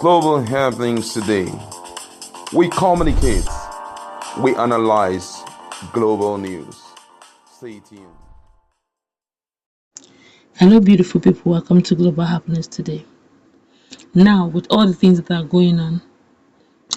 global happenings today. We communicate, we analyze global news. Stay tuned. Hello, beautiful people. Welcome to Global Happiness Today. Now, with all the things that are going on,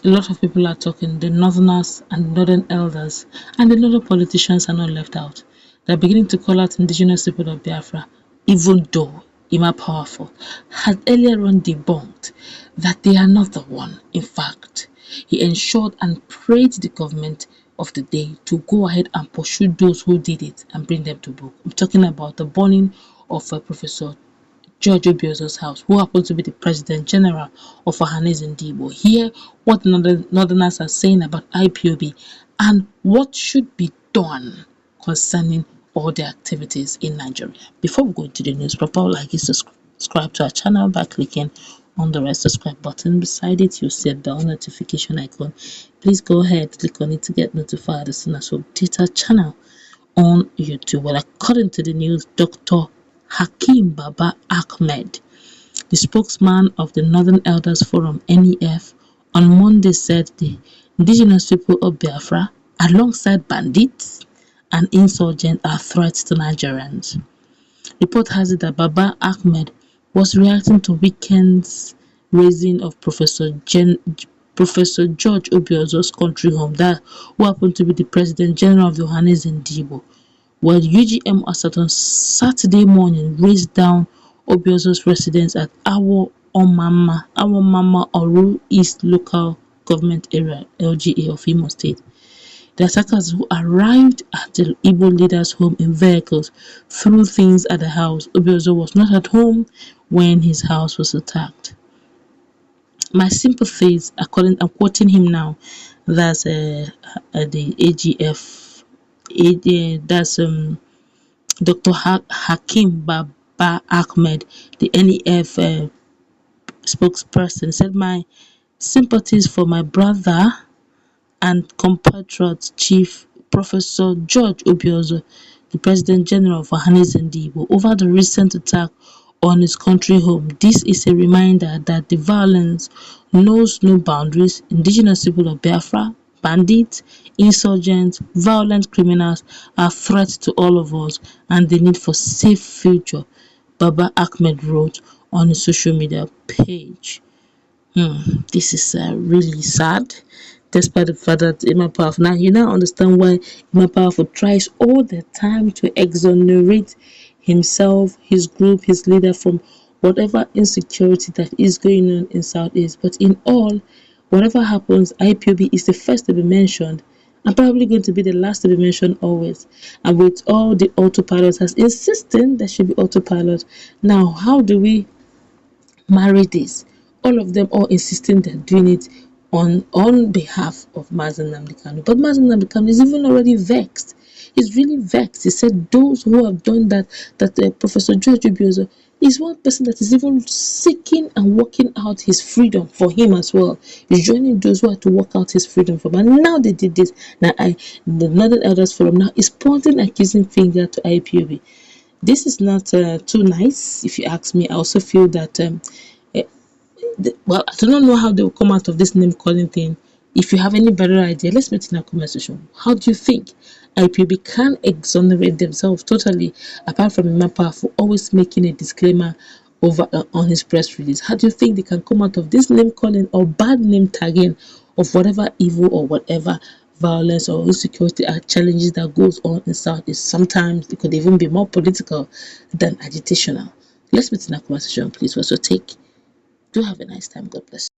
a lot of people are talking. The Northerners and Northern elders and the Northern politicians are not left out. They're beginning to call out indigenous people of Biafra, even though Ima Powerful had earlier on debunked that they are not the one. In fact, he ensured and praised the government of the day to go ahead and pursue those who did it and bring them to book. I'm talking about the burning of Professor George Obiozor's house, who happens to be the President General of Ohaneze Ndigbo. Hear what Northerners are saying about IPOB and what should be done concerning all the activities in Nigeria. Before we go into the news proper, I would like you to subscribe to our channel by clicking on the red subscribe button. Beside it, you'll see a bell notification icon. Please go ahead, click on it to get notified as soon as we update our channel on YouTube. Well, according to the news, Dr. Hakim Baba Ahmed, the spokesman of the Northern Elders Forum (NEF), on Monday said the indigenous people of Biafra, alongside bandits and insurgents, are threats to Nigerians. Report has it that Baba Ahmed was reacting to weekend's raising of Professor George Obiozor's country home, that who happened to be the President General of the Ohaneze Ndigbo. Well, UGM Asat on Saturday morning raised down Obiozor's residence at Awo Mama Oru East Local Government Area, LGA of Imo State. The attackers, who arrived at the Igbo leader's home in vehicles, threw things at the house. Obiozor was not at home when his house was attacked. My sympathies, I'm quoting him now, that's the AGF. That's Dr. Hakim Baba Ahmed, the NEF spokesperson, said, "My sympathies for my brother and compatriot Chief Professor George Obiozor, the President General of Ohaneze Ndigbo, over the recent attack on his country home. This is a reminder that the violence knows no boundaries. Indigenous people of Biafra, bandits, insurgents, violent criminals are threats to all of us, and the need for safe future," Baba Ahmed wrote on his social media page. This is really sad, despite the fact that Ima Powerful, now you now understand why Ima Powerful tries all the time to exonerate himself, his group, his leader from whatever insecurity that is going on in Southeast. But in all, whatever happens, IPOB is the first to be mentioned and probably going to be the last to be mentioned always. And with all the autopilots as insisting there should be autopilot. Now, how do we marry this? All of them all insisting they're doing it on behalf of Nnamdi Kanu. But Nnamdi Kanu is even already vexed. He's really vexed. He said those who have done that Professor George Obiozor is one person that is even seeking and working out his freedom for him as well. He's joining those who are to work out his freedom for him. And now they did this. Now the Northern Elders Forum now is pointing accusing finger to IPOB. This is not too nice, if you ask me. I also feel that well, I do not know how they will come out of this name calling thing. If you have any better idea, let's meet in our comment section. How do you think IPOB can exonerate themselves totally, apart from Ima Powerful always making a disclaimer over on his press release? How do you think they can come out of this name calling or bad name tagging of whatever evil or whatever violence or insecurity or challenges that goes on in Southeast? Sometimes it could even be more political than agitational. Let's meet in our comment section, please. What's your take? Do have a nice time. God bless you.